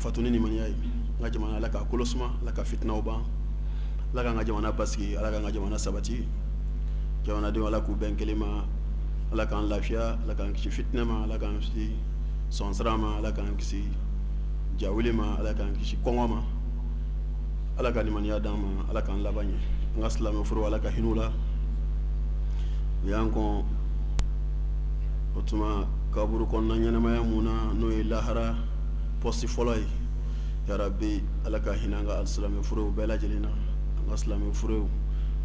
fatuni ni maniya nga jamana ala ka kolosuma ala ka fitnaw ban ala ka nga jamana basigi ala ka nga jamana sabati jamana de ala ku ben kelima ala ka lafiya ala ka kisi fitna ma ala ka kisi sonsrama ala ka kisi jawilima ala ka kisi kongoma ala ka ni maniya dama ala ka labanye nga salama furu ala ka hinula yanko otuma kaburu konna ñanamaya muna no ye lahara posti foloy ya rabbi ala ka hinanga alsalame furu bela jelina nga salame furu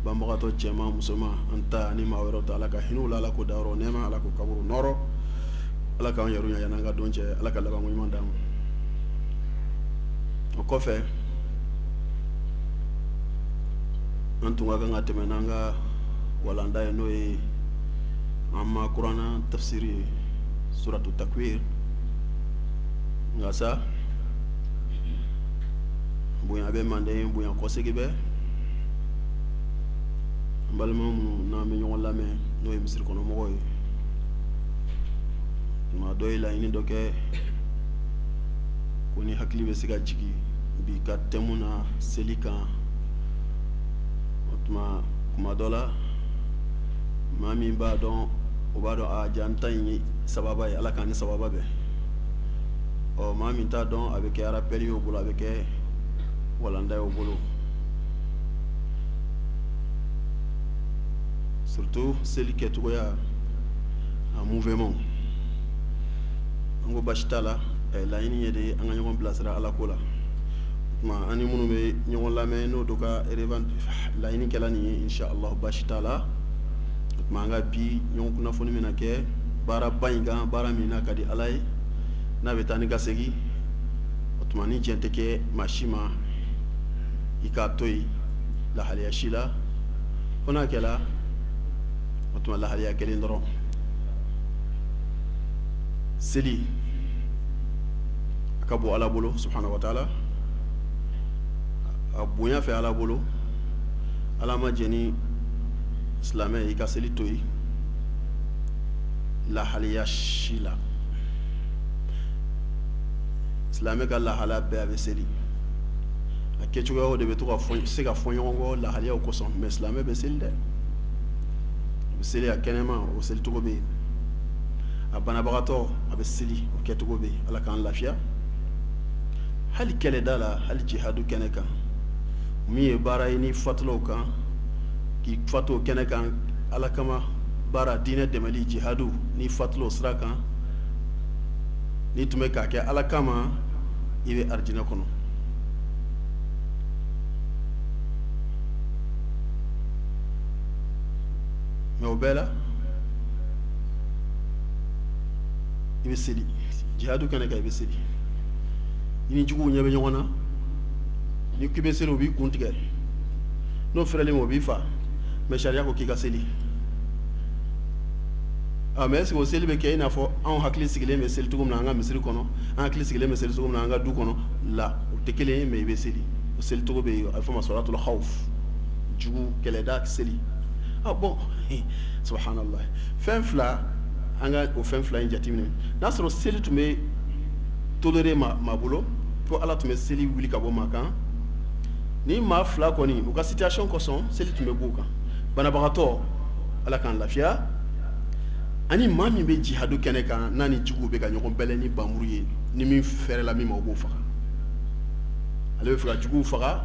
bambato cema musoma anta ani mawero ta ala ka hinula ala ko daro nema ala ko kaburu noro ala ka yarunya yananga donje ala ka laba mo mandam o kofe antunga ga ngatemenanga walanda no ye amma qur'ana tafsiri suratu takwir ngasa buya be mande buya ko segibe balmam na me ñol lame no misir kono mo koy ma doy la ini doke koni hakli be siga jigi bi ka temuna selika otma kuma dola mami ba don o ba don a jantan yi sababa yi ala kan ni sababa be o mami ta don avec rappel yo bolo avec walanda yo bolo surtout celui qui est tout ya en mouvement ngo bashitala la ini yede anga ñon blasera ala kola ma ani munu be ñon lame no doka relevant la ini kala ni inshallah bashitala manga bi ñon kuna foni mena ke bara bañga bara mina kadi alay na betani gasegi otmani jente ke mashima ikatoy la haliya shila ona kala otma la haliya kele ndoro seli akabu ala bolo subhanahu wa ta'ala abunya fe ala bolo ala ma jeni islamé yi ka seli toyi la haliya shila islamé ka la hala be ave seli a kechu go de beto ka fon se ka fon yongo la haliya ko son mais islamé be seli de be seli a kenema o seli to go be a banabagato abe seli o ketu go be ala kan lafiya hali kele dala hali jihadu keneka mi e bara ni fatlo kan ki fato kene kan ala kama bara dine demali jihadu ni fatlo sraka ni tume ka ke ala kama ibe arjina kono me obela ibe seli jihadu kene ka ibe seli ni jugu nyebe nyona ni kibe seli obi kuntige no frele mo bi fa mais sharia ko kika seli mais est-ce que seli be kay na fo an hakli sigile me seli tugum na nga misri kono an hakli sigile me seli tugum na nga du kono la o tekele me be seli o seli tugo be alfa masalatul khawf jugu kele dak seli bon subhanallah fenfla anga o fenfla injatimne nasro seli tume toléré ma bolo pour ala tume seli wuli kabo makan ni ma fla koni o ka situation ko son seli tume buka banabagato ala kan lafiya ani mami be jihadu kene kan nani jugu be ka ñogon bele ni bamuru ni min fere la mi ma bo faga ale be faga jugu faga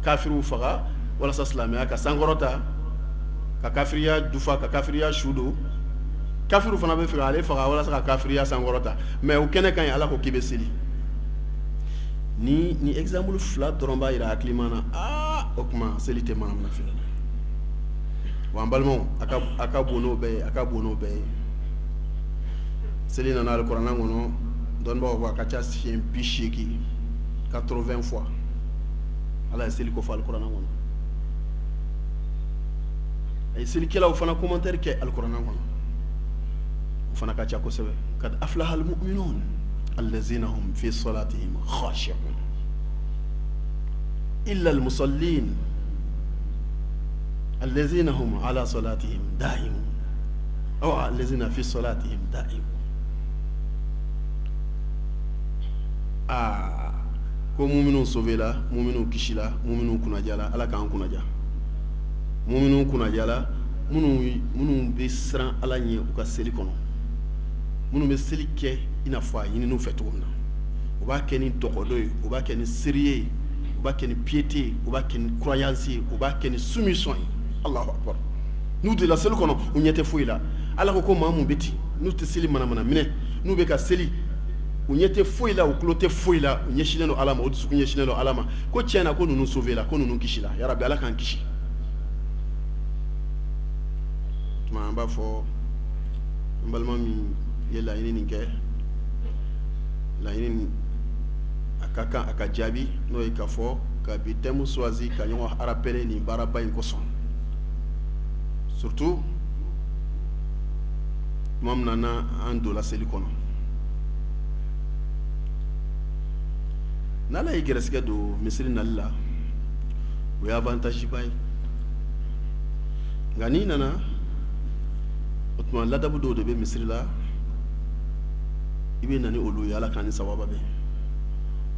kafiru faga wala sa islamia ka sangorota ka kafiriya dufa ka kafiriya shudo kafiru fana be faga ale faga wala sa ka kafiriya sangorota mais o kene kan ala ko kibe seli ni exemple flat dromba ira aklimana okma selite manam na fela wambalmo aka bono be selina na alquran ngono don ba wa kacha sien picheki 80 fois ala seli ko fa alquran ngono ay seli kila o fana commentaire ke alquran ngono o fana kacha ko sebe kad aflaha almu'minun allazina hum fi salatihim khashi'un illa almusallin الذين هم على صلاتهم دائمون أو الذين في صلاتهم دائمون ko mu'minu sauvé la mu'minu kisi la mu'minu kunaja la ala k'an kunaja mu'minu kunaja la minnu bɛ siran ala ɲɛ u ka seli kɔnɔ minnu bɛ seli kɛ i n'a fɔ a ɲininiw fɛ cogo min na u b'a kɛ ni dɔgɔdɔ ye u b'a kɛ ni seerie ye u b'a kɛ ni piété ye u b'a kɛ ni croyance ye u b'a kɛ ni soumission ye Allahu akbar n'u dela seli kɔnɔ u ɲɛ tɛ foyi la ala ko maa mun bɛ ten n'u tɛ seli manamana minɛ n'u bɛ ka seli u ɲɛ tɛ foyi la u tulo tɛ foyi la u ɲɛsinnen don ala ma u dusukun ɲɛsinnen don ala ma ko tiɲɛ na ko ninnu sauvé la ko ninnu kisi la yarabi ala k'an kisi tuma an b'a fɔ n balima min ye laɲini nin kɛ laɲini a ka kan a ka jaabi n'o ye k'a fɔ ka bi thème choisi ka ɲɔgɔn rappeler nin baaraba in kosɔn surtout tuma min na n'an donna seli kɔnɔ n'ala ye gɛrɛsɛgɛ don misiri nali la o ye avantage ba ye nka n'i nana o tuma ladabu dɔw de bɛ misiri la i bɛ na ni olu ye ala k'an ni sababa bɛn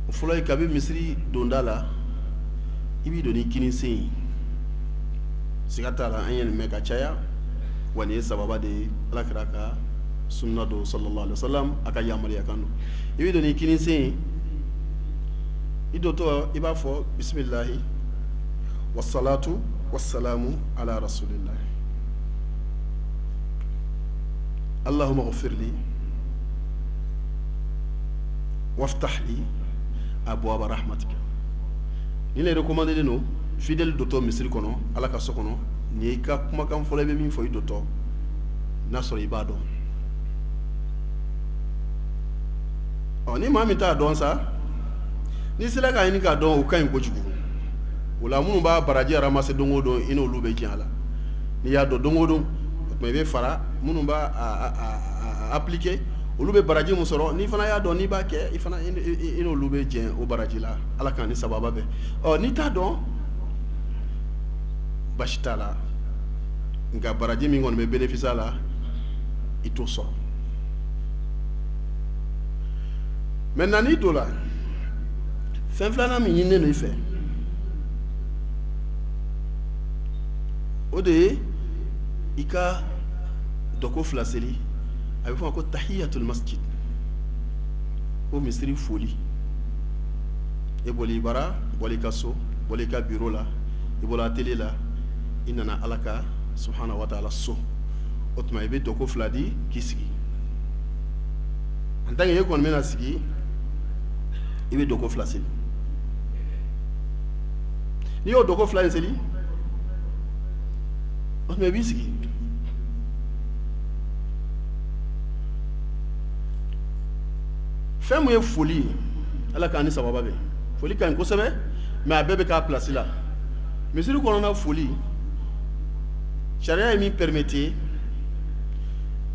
o fɔlɔ ye kabi misiri donda la i b'i don ni kini sen ye siga t'a la an ye nin mɛn ka caya wa nin ye sababa de ye ala kɛra ka sunna don sallallahu alaihi wa sallam a ka yamaruya kan don i b'i don ni kini sen ye i dɔtɔ i b'a fɔ bisimilahi wasalatu wasalamu ala rasulillah allahumma ghfirli waftah li abwaaba rahmatika ni le recommandé no fidèle dɔtɔ misiri kɔnɔ ala ka so kɔnɔ ni ka kumakan fɔlɔ i bɛ min fɔ i dɔtɔ n'a sɔrɔ i b'a dɔn ni maa min t'a dɔn sa ni sera k'a ɲini k'a dɔn o ka ɲi kojugu o la minnu b'a baraji ramase don o don i n'olu bɛ diɲɛ a la n'i y'a dɔn don o don o tuma i bɛ fara minnu b'a appliquer olu bɛ baraji mun sɔrɔ n'i fana y'a dɔn n'i b'a kɛ i fana i n'olu bɛ diɲɛ o baraji la ala k'an ni sababa bɛn n'i t'a dɔn basi t'a la nka baraji min kɔni bɛ bénéfice a la i t'o sɔrɔ maintenant n'i don la fɛn filanan min ɲininen don i fɛ o de ye i ka dɔko fila seli a bɛ fɔ ma ko tahiyatul masjid ko misiri foli e bɔli i bara bɔli i ka so bɔli i ka bureau la i bɔla atelier la i nana ala ka subhanahu wa ta'ala so o tuma i bɛ dɔko fila di k'i sigi en tant que e kɔni bɛna sigi i bɛ dɔko fila seli n'i y'o dɔko fila in seli o tuma i b'i sigi fɛn mun ye foli ye ala k'an ni sababa bɛn foli ka ɲi kosɛbɛ mais a bɛɛ bɛ k'a place la misiri kɔnɔna foli sariya ye min permettre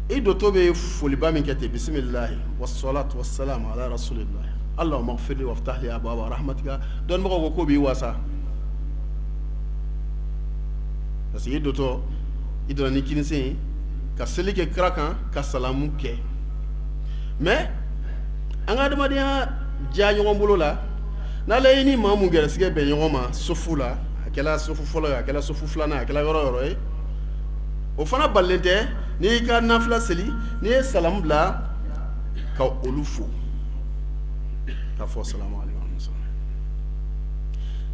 i dɔtɔ bɛ foliba min kɛ ten bisimilahi wasalatu wasalamu ala rasulillah allahumma ighfirli waftah li abwaaba rahmatika dɔnnibagaw ko k'o b'i wasa parce que i dɔtɔ i donna ni kinisen ye ka seli kɛ kira kan ka salamu kɛ mais an ka adamadenya diya ɲɔgɔn bolo la n'ala ye ni maa mun gɛrɛsɛgɛ bɛn ɲɔgɔn ma sofu la a kɛla sofu fɔlɔ ye a kɛla sofu filanan ye a kɛla yɔrɔ o yɔrɔ ye o fana balilen tɛ n'i y'i ka nafila seli n'i ye salamu bila ka olu fo k'a fɔ salamu aleykum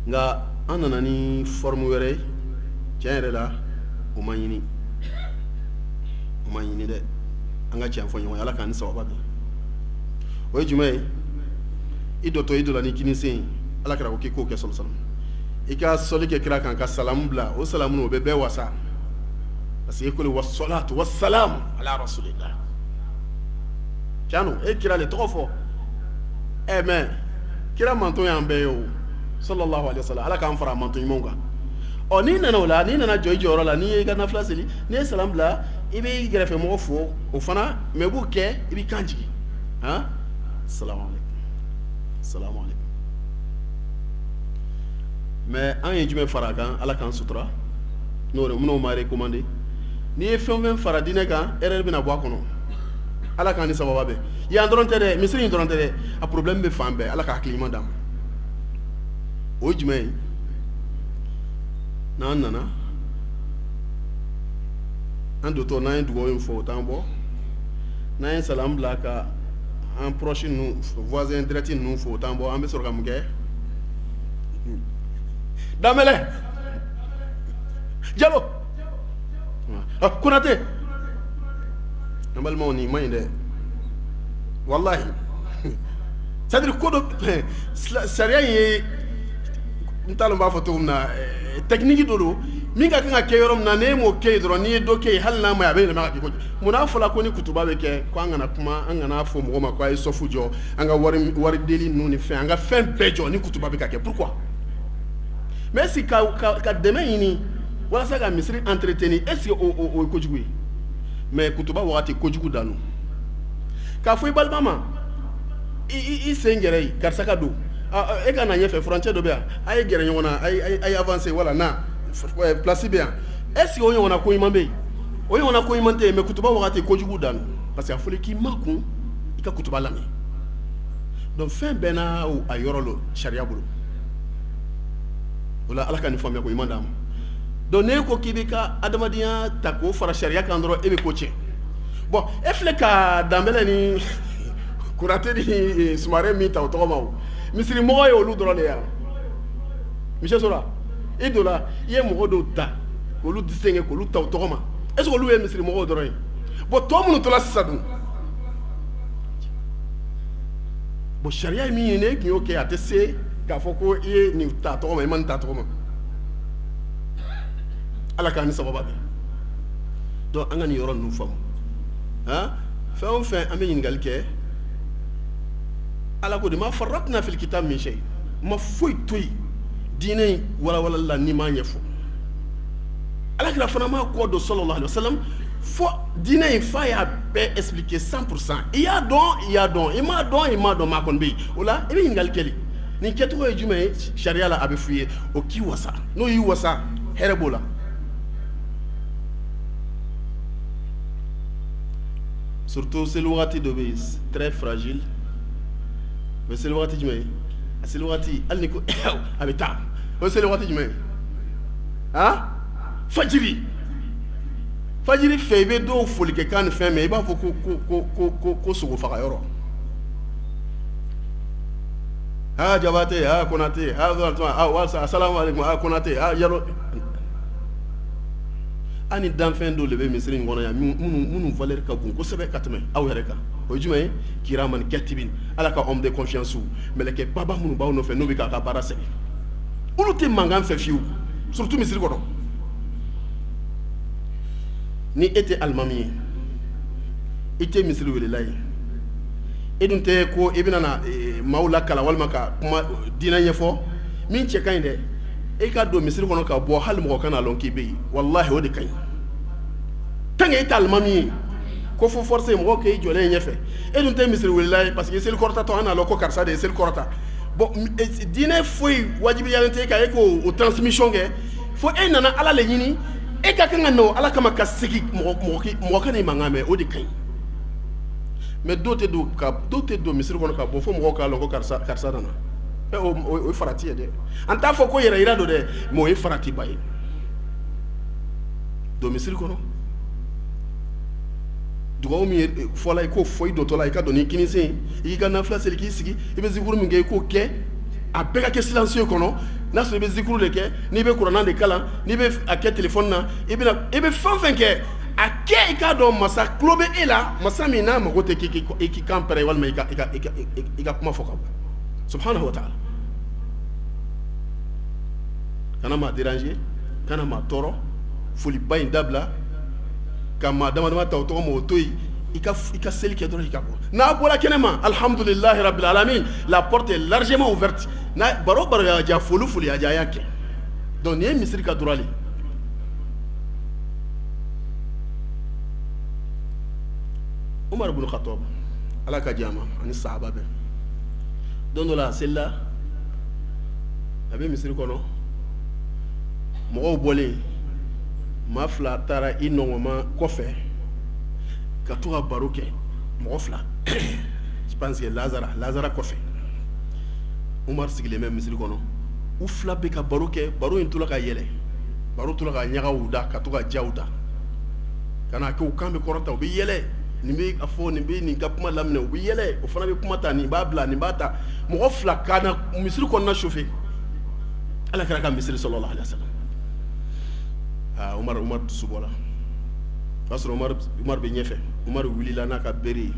nka an nana ni forme wɛrɛ ye tiɲɛ yɛrɛ la o ma ɲini dɛ an ka tiɲɛ fɔ ɲɔgɔn ye ala k'an ni sababa bɛn o ye jumɛn ye i dɔtɔ i donna ni kinisen ye ala kɛra ko k'i k'o kɛ sɔlɔ i ka sɔli kɛ kira kan ka salamu bila o salamu o bɛ bɛɛ wasa parce que i ko wasalatu wasalamu ala rasulillah tiɲɛ don e kira le tɔgɔ fɔ mais kira manton y'an bɛɛ ye o sallallahu alaihi wasallam ala k'an fara manton ɲumanw kan n'i nana o la n'i nana jɔ i jɔyɔrɔ la n'i ye i ka nafila seli n'i ye salamu bila i b'i gɛrɛfɛ mɔgɔ fo o fana mais i b'o kɛ i b'i kan jigin salamu alaikum mais an ye jumɛn fara a kan ala k'an sutura n'o ma recommandé n'i ye fɛn o fɛn fara diinɛ kan erreur bɛna bɔ a kɔnɔ ala k'an ni sababa bɛn yan dɔrɔn tɛ dɛ misiri in dɔrɔn tɛ dɛ a problème bɛ fan bɛɛ ala ka hakili ɲuman d'an ma o ye jumɛn ye n'an nana an dotɔ n'an ye dugawu in fɔ o t'an bɔ n'an ye salam bila ka an proche ninnu voisin direct ninnu fɔ o t'an bɔ an bɛ sɔrɔ ka mun kɛ Damele Diallo Konate an balimaw nin man ɲi dɛ wallahi c'est-à-dire ko dɔ sariya in ye n t'a dɔn n b'a fɔ cogo min na technique dɔ don min ka kan ka kɛ yɔrɔ min na n'e m'o kɛ yen dɔrɔn n'i ye dɔ kɛ yen hali n'a ma ɲi a bɛ yɛlɛma ka kɛ kojugu mun n'a fɔla ko ni kutuba bɛ kɛ ko an kana kuma an kana fɔ mɔgɔ ma ko a ye sɔfu jɔ an ka wari deli ninnu ni fɛn an ka fɛn bɛɛ jɔ ni kutuba bɛ ka kɛ pourquoi mais si ka dɛmɛ ɲini walasa ka misiri entretenir est-ce que o ye kojugu ye mais kutuba wagati kojugu danu k'a fɔ i balima ma i sen gɛrɛ ye karisa ka don e ka na ɲɛfɛ furancɛ dɔ bɛ yan a ye gɛrɛ ɲɔgɔn na a ye avancer wala na place bɛ yan est-ce que o ɲɔgɔnna ko ɲuman bɛ yen o ɲɔgɔnna ko ɲuman tɛ yen mais kutuba wagati kojugu danu parce que a fɔra k'i makun i ka kutuba lamɛn donc fɛn bɛɛ n'a a yɔrɔ lo sariya bolo o la ala ka nin faamuya ko ɲuman d'a ma donc n'e ko k'i bɛ ka adamadenya ta k'o fara sariya kan dɔrɔn e bɛ ko tiɲɛ bon e filɛ ka Danbɛlɛ ni Konate ni Sumare min ta o tɔgɔ ma o misirimɔgɔ ye olu dɔrɔn de yan monsieur Sora i donna i ye mɔgɔ dɔw ta k'olu distinguer k'olu ta o tɔgɔ ma est-ce que olu ye misirimɔgɔw dɔrɔn ye bon tɔ minnu tora sisan dun bon sariya ye min ye ne tun y'o kɛ a tɛ se k'a fɔ ko i ye nin ta tɔgɔ ma i ma nin ta tɔgɔ ma ala k'an ni sababa bɛn donc an ka nin yɔrɔ ninnu faamu fɛn o fɛn an bɛ ɲininkali kɛ ala ko de ma faratna fil kitab min shay ma foyi to yen diinɛ in walawalali la n'i m'a ɲɛfɔ alakira fana m'a kɔ don sallallahu alaihi wa sallam fo diinɛ in fa y'a bɛɛ expliquer 100% i y'a dɔn i m'a dɔn maa kɔni bɛ yen o la i bɛ ɲininkali kɛ nin kɛcogo ye jumɛn ye sariya la a bɛ f'i ye o k'i wasa n'o y'i wasa hɛrɛ b'o la surtout seli wagati dɔ bɛ yen très fragile o ye seli wagati jumɛn ye a seli wagati hali ni ko a bɛ taa o ye seli wagati jumɛn ye fajiri fɛ i bɛ dɔw foli kɛ kan ni fɛn mɛn i b'a fɔ ko sogo faga yɔrɔ Jabate Konate walasa assalamu alaikum Konate yalo ani danfɛn dɔw de bɛ misiri in kɔnɔ yan minnu valeur ka bon kosɛbɛ ka tɛmɛ aw yɛrɛ kan o ye jumɛn ye kiraman katibin ala ka homme de confiance mɛlɛkɛ baba minnu b'aw nɔfɛ n'u bɛ k'a ka baara sɛbɛn olu tɛ mankan fɛ fiyewu surtout misiri kɔnɔ ni e tɛ alimami ye i tɛ misiri welela ye e dun tɛ ko i bɛna na maaw lakala walima ka kuma diinɛ ɲɛfɔ min cɛ ka ɲi dɛ e ka don misiri kɔnɔ ka bɔ hali mɔgɔ kana lɔn k'i bɛ yen walahi o de ka ɲi tant que e tɛ alimami ye ko fo force mɔgɔ k'e jɔlen ɲɛfɛ e dun tɛ misiri welela ye parce que seli kɔrɔtatɔ an n'a lɔn ko karisa de ye seli kɔrɔta bon diinɛ foyi wajibiyalen tɛ ka e k'o transmission kɛ fo e nana ala le ɲini e ka kan ka na o ala kama ka segin mɔgɔ ka n'i mankan mɛn o de ka ɲi mais dɔw tɛ don misiri kɔnɔ ka bɔ fo mɔgɔw k'a lɔn ko karisa nana o ye farati ye dɛ an t'a fɔ ko yɛrɛ yira don dɛ mais o ye faratiba ye don misiri kɔnɔ dugawu min ye fɔla i k'o fɔ i dɔtɔ la i ka don n'i kini sen i k'i ka nafila seli k'i sigi i bɛ zikuru min kɛ i k'o kɛ a bɛɛ ka kɛ silencieux kɔnɔ n'a sɔrɔ i bɛ zikuru de kɛ n'i bɛ kuranna de kalan n'i bɛ a kɛ téléphone na i bɛ fɛn fɛn kɛ a kɛ i k'a dɔn masa tulo bɛ e la masa min n'a mago tɛ k'i kan pɛrɛn walima i ka kuma fɔ ka bɔ subhanahu wa ta'ala kana maa déranger kana maa tɔɔrɔ foliba in dabila ka maa damadama ta o tɔgɔ ma o to yen i ka seli kɛ dɔrɔn i ka bɔ n'a bɔra kɛnɛ ma alhamdulillahi rabbil alamin la porte est largement ouverte n'a baro y'a diya foli y'a diya a y'a kɛ donc nin ye misiri ka droit le Umar ibn Khattab ala ka diya ma ani sahaba bɛɛ don dɔ la a selila a bɛ misiri kɔnɔ mɔgɔw bɔlen maa fila taara i nɔgɔma kɔfɛ ka to ka baro kɛ mɔgɔ fila je pense que Lazara kɔfɛ Umar sigilen bɛ misiri kɔnɔ u fila bɛ ka baro kɛ baro in tora ka yɛlɛ baro tora ka ɲagaw da ka to ka jaw da ka na kɛ u kan bɛ kɔrɔta u bɛ yɛlɛ nin bɛ a fɔ nin bɛ nin ka kuma laminɛ u bɛ yɛlɛ o fana bɛ kuma ta nin b'a bila nin b'a ta mɔgɔ fila kana misiri kɔnɔna chauffer ala kɛra ka misiri sallallahu alaihi wasallam Umar dusu bɔra o y'a sɔrɔ Umar bɛ ɲɛfɛ Umar wulila n'a ka bere ye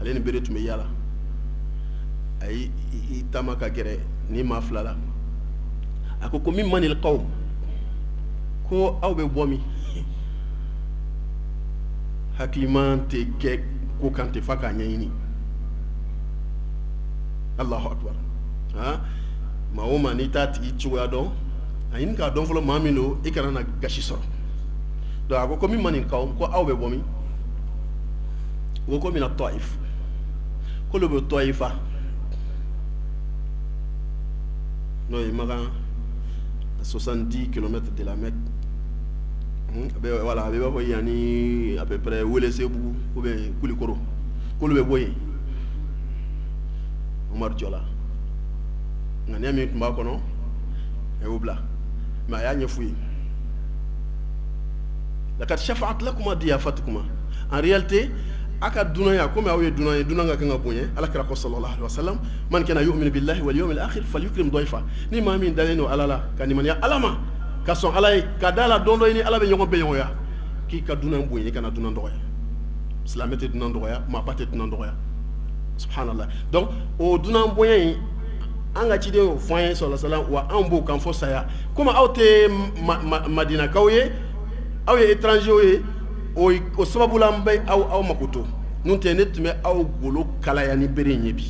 ale ni bere tun bɛ yaala a y'i taama ka gɛrɛ ni maa fila la a ko min manil qawm ko aw bɛ bɔ min hakiliman tɛ kɛ ko kan tɛ fa k'a ɲɛɲini Allahu akbar maa o maa n'i t'a tigi cogoya dɔn a ɲini k'a dɔn fɔlɔ maa min don i kana na gasi sɔrɔ donc a ko min manil qawm ko aw bɛ bɔ min o ko mina Taif k'olu bɛ Taifa n'o ye Makan 70 km de la Mecque voilà a bɛ b'a fɔ yan ni à peu près Welesebugu ou bien Kulikoro k'olu bɛ bɔ yen Umar jɔla ŋaniya min tun b'a kɔnɔ a y'o bila mais a y'a ɲɛf'u ye lakad shafa'at lakuma diyafatukuma en réalité a ka dunanya comme aw ye dunan ye dunan ka kan ka bonya ala kira ko sallallahu alaihi wasallam man kana yu'minu billahi wal yawmil akhir falyukrim dayfa ni maa min dalen don ala la ka nimaniya ala ma ka sɔn ala ye ka da la don dɔ ni ala bɛ ɲɔgɔn bɛ ɲɔgɔnya k'i ka dunan bonya i kana dunan dɔgɔya silamɛ tɛ dunan dɔgɔya maaba tɛ dunan dɔgɔya subhanallah donc o dunan bonya in an ka ciden y'o fɔ an ye sallallahu alaihi wasallam wa an b'o kan fɔ saya comme aw tɛ madinakaw ye aw ye étranger ye o sababu la an bɛ aw mako to n'o tɛ ne tun bɛ aw golo kalaya ni bere in ye bi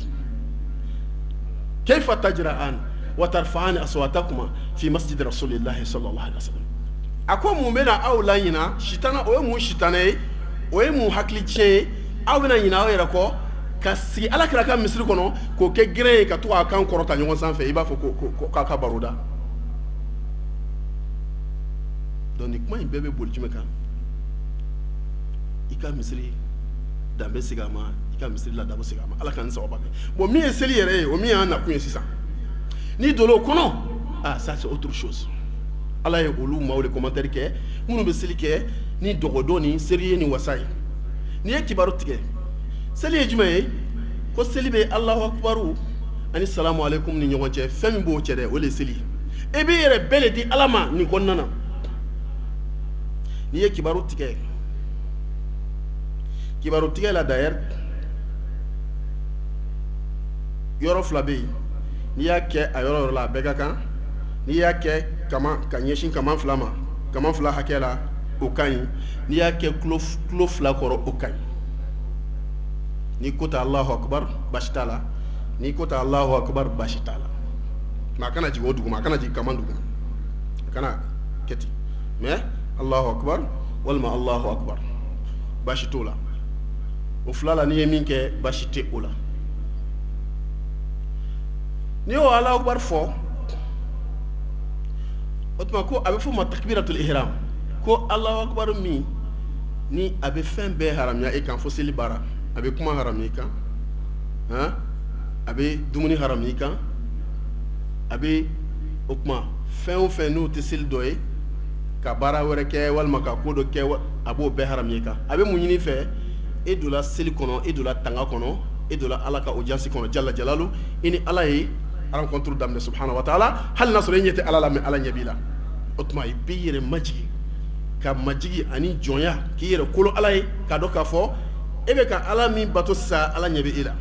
kayfa tajra'an wa tarfa'an aswatakuma fi masjid rasulillahi sallallahu alaihi wasallam a ko mun bɛna aw la ɲina sitana o ye mun sitana ye o ye mun hakili tiɲɛ ye aw bɛna ɲina aw yɛrɛ kɔ ka sigi ala kira ka misiri kɔnɔ k'o kɛ gɛrɛ ye ka to k'a kan kɔrɔta ɲɔgɔn sanfɛ i b'a fɔ ko k'a ka baro da donc nin kuma in bɛɛ bɛ boli jumɛn kan i ka misiri danbe segin a ma i ka misiri la dabo segin a ma ala ka nin sababa kɛ bon min ye seli yɛrɛ ye o min y'an nakun ye sisan n'i donna o kɔnɔ ça c'est autre chose ala ye olu maaw de commentaire kɛ minnu bɛ seli kɛ ni dɔgɔdon ni seri ye ni wasa ye n'i ye kibaru tigɛ seli ye jumɛn ye ko seli bɛ Allahu akbaru ani salamu alaikum ni ɲɔgɔn cɛ fɛn min b'o cɛ dɛ o de ye seli e b'i yɛrɛ bɛɛ de di ala ma nin kɔnɔna na n'i ye kibaru tigɛ kibaru tigɛ la d'ailleurs yɔrɔ fila bɛ yen n'i y'a kɛ a yɔrɔ la a bɛɛ ka kan n'i y'a kɛ ka ɲɛsin kaman fila ma kaman fila hakɛ la o ka ɲi n'i y'a kɛ tulo fila kɔrɔ o ka ɲi n'i ko ta Allahu akbar basi t'a la n'i ko ta Allahu akbar basi t'a la mais a kana jigin o duguma a kana jigin kaman duguma a kana kɛ ten mais Allahu akbar walima Allahu akbar basi t'o la o fila la n'i ye min kɛ basi tɛ o la n'i y'o Allahu akbar fɔ o tuma ko a bɛ fɔ o ma takbiratul ihram ko Allahu akbar min ni a bɛ fɛn bɛɛ haramiya e kan fo seli baara a bɛ kuma harami i kan a bɛ dumuni harami i kan a bɛ o tuma fɛn o fɛn n'o tɛ seli dɔ ye ka baara wɛrɛ kɛ walima ka ko dɔ kɛ a b'o bɛɛ harami i kan a bɛ mun ɲini fɛ e donna seli kɔnɔ e donna tanga kɔnɔ e donna ala ka audience kɔnɔ jalla jalalu i ni ala ye rencontre daminɛ subhanahu wa ta'ala hali n'a sɔrɔ e ɲɛ tɛ ala la mais ala ɲɛ b'i la o tuma i b'i yɛrɛ majigi ka majigi ani jɔnya k'i yɛrɛ kolo ala ye k'a dɔn k'a fɔ e bɛ ka ala min bato sisan ala ɲɛ bɛ e la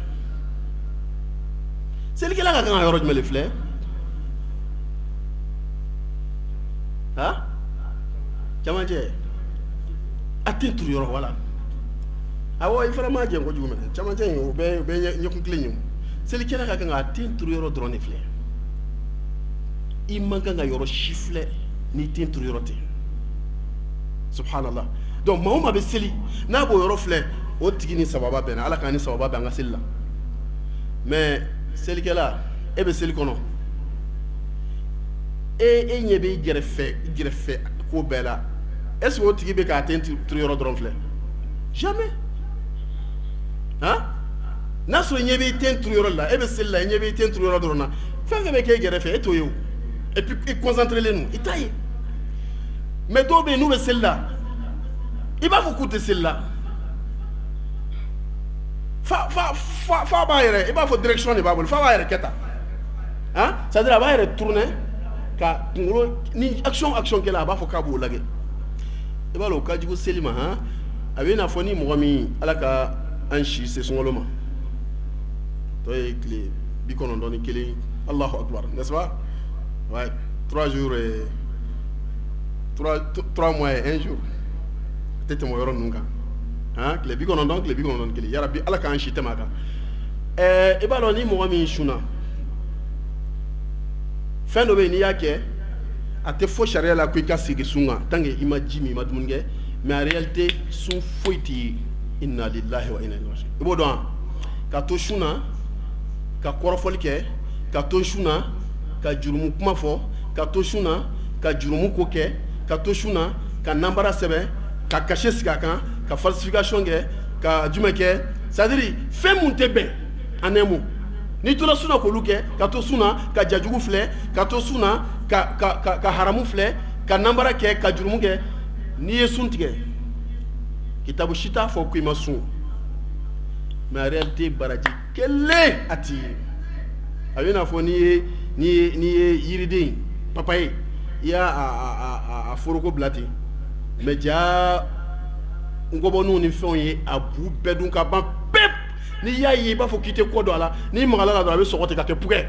selikɛla ka kan ka yɔrɔ jumɛn de filɛ camancɛ a tɛ turu yɔrɔ wala awɔ i fana m'a jɛ kojugu mɛnɛ camancɛ in o bɛɛ ɲɛkun kelen ye selikɛla ka kan ka a tɛ turu yɔrɔ dɔrɔn de filɛ i man kan ka yɔrɔ si filɛ n'i tɛ turu yɔrɔ tɛ subhanallah donc maa o maa bɛ seli n'a b'o yɔrɔ filɛ o tigi ni sababa bɛnna ala k'an ni sababa bɛn an ka seli la mais selikɛla e bɛ seli kɔnɔ e ɲɛ bɛ i gɛrɛfɛ ko bɛɛ la est ce que o tigi bɛ k'a ten turu yɔrɔ dɔrɔn filɛ jamais n'a sɔrɔ i ɲɛ bɛ i ten turu yɔrɔ la e bɛ seli la i ɲɛ bɛ i ten turu yɔrɔ dɔrɔn na fɛn fɛn bɛ k'e gɛrɛfɛ e t'o ye o et puis concentrer les nous il taille mais dɔw bɛ yen n'u bɛ seli la i b'a fɔ k'u tɛ seli la fa b'a yɛrɛ i b'a fɔ direction de b'a bolo fa b'a yɛrɛ kɛ tan hein c'est-à-dire a b'a yɛrɛ tourner ka kunkolo ni action kɛla a b'a fɔ k'a b'o lajɛ i b'a dɔn o ka jugu seli ma han a bɛ i n'a fɔ ni mɔgɔ min ala ka an si se sunkalo ma tɔ ye tile 91 Allahu Akbar n'est-ce pas ouais 3 jours et 3 mois et 1 jour tete mo yɔrɔ ninnu kan hein tile 91 yarabi ala k'an si tɛmɛ a kan i b'a dɔn ni mɔgɔ min sunna fɛn dɔ bɛ yen n'i y'a kɛ a tɛ fɔ sariya la ko i ka segin sun kan tant que i ma ji min i ma dumuni kɛ mais en réalité sun foyi t'i ye inna lillahi wa inna ilaihi raji'un i b'o dɔn wa ka to sun na ka kɔrɔfɔli kɛ ka to sun na ka jurumu kuma fɔ ka to sun na ka jurumu ko kɛ ka to sun na ka nanbara sɛbɛn ka cachet sigi a kan ka falsification kɛ ka jumɛn kɛ c'est-à-dire fɛn mun tɛ bɛn en un mot n'i tora sun na k'olu kɛ ka to sun na ka jajugu filɛ ka to sun na ka haramu filɛ ka nanbara kɛ ka jurumu kɛ n'i ye sun tigɛ kitabu si t'a fɔ ko i ma sun mais en réalité baraji kelen a t'i ye a bɛ n'a fɔ n'i ye yiriden papaye i y'a foroko bila ten mais ja ngɔbɔninw ni fɛnw ye a bu bɛɛ dun ka ban pep n'i y'a ye i b'a fɔ k'i tɛ kɔ dɔn a la n'i magala la dɔrɔn a bɛ sɔgɔ ten ka kɛ pugɛ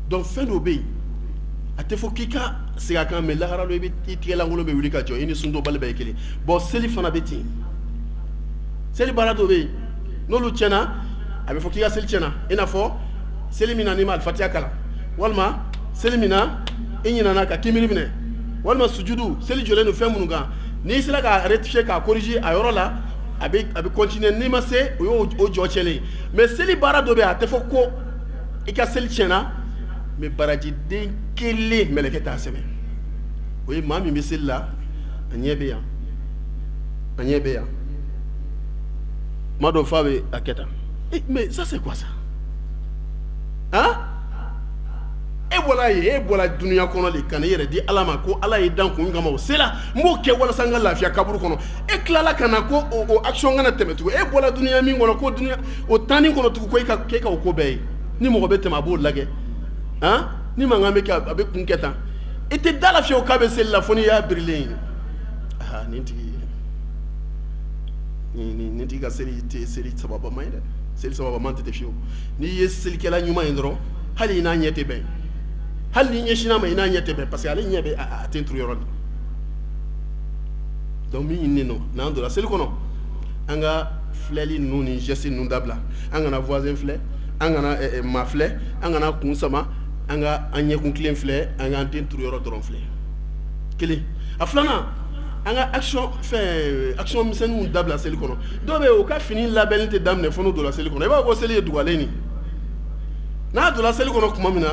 donc fɛn dɔw bɛ yen a tɛ fɔ k'i ka segin a kan mais lahara dɔ i tigɛlankolon bɛ wuli ka jɔ i ni sundɔnbali bɛɛ ye kelen bon seli fana bɛ ten seli baara dɔw bɛ yen n'olu tiɲɛna a bɛ fɔ k'i ka seli tiɲɛna i n'a fɔ seli min na n'i ma alifatiya kalan walima seli min na i ɲinana ka kimiri minɛ walima sujudu seli jɔlen don fɛn minnu kan n'i sera ka rectifier k'a corriger a yɔrɔ la a bɛ continuer n'i ma se o y'o jɔ tiɲɛlen mais seli baara dɔ bɛ yen a tɛ fɔ ko i ka seli tiɲɛna mais barajiden kelen mɛlɛkɛ t'a sɛbɛn o ye maa min bɛ seli la a ɲɛ bɛ yan maa dɔ fa bɛ a kɛ tan mais ça c'est quoi ça hein e bɔra dunuya kɔnɔ de ka n'i yɛrɛ di ala ma ko ala y'i dan kun kama o sela n b'o kɛ walasa n ka lafiya kaburu kɔnɔ e tilala ka na ko o action kana tɛmɛ tugun e bɔra dunuya min kɔnɔ ko dunuya o taani kɔnɔ tugun ko k'e ka o ko bɛɛ ye ni mɔgɔ bɛ tɛmɛ a b'o lajɛ han ni mankan bɛ kɛ a bɛ kun kɛ tan i tɛ da la fiyewu k'a bɛ seli la fo n'i y'a birilen ye nin tigi ka seli tɛ seli sababama ye dɛ seli sababama tɛ fiyewu n'i ye selikɛla ɲuman ye dɔrɔn hali i n'a ɲɛ tɛ bɛn hali ni ɲɛsin'a ma i n'a ɲɛ tɛ bɛn parce que ale ɲɛ bɛ a tɛ turu yɔrɔ la donc min ɲininen don n'an donna seli kɔnɔ an ka filɛli ninnu ni geste ninnu dabila an kana voisin filɛ an kana maa filɛ an kana kun sama an ka an ɲɛkun tilen filɛ an k'an den turu yɔrɔ dɔrɔn filɛ kelen a filanan an ka action misɛnninw dabila seli kɔnɔ dɔw bɛ yen o ka fini labɛnni tɛ daminɛ fo n'o donna seli kɔnɔ i b'a fɔ ko seli ye dugalen nin n'a donna seli kɔnɔ tuma min na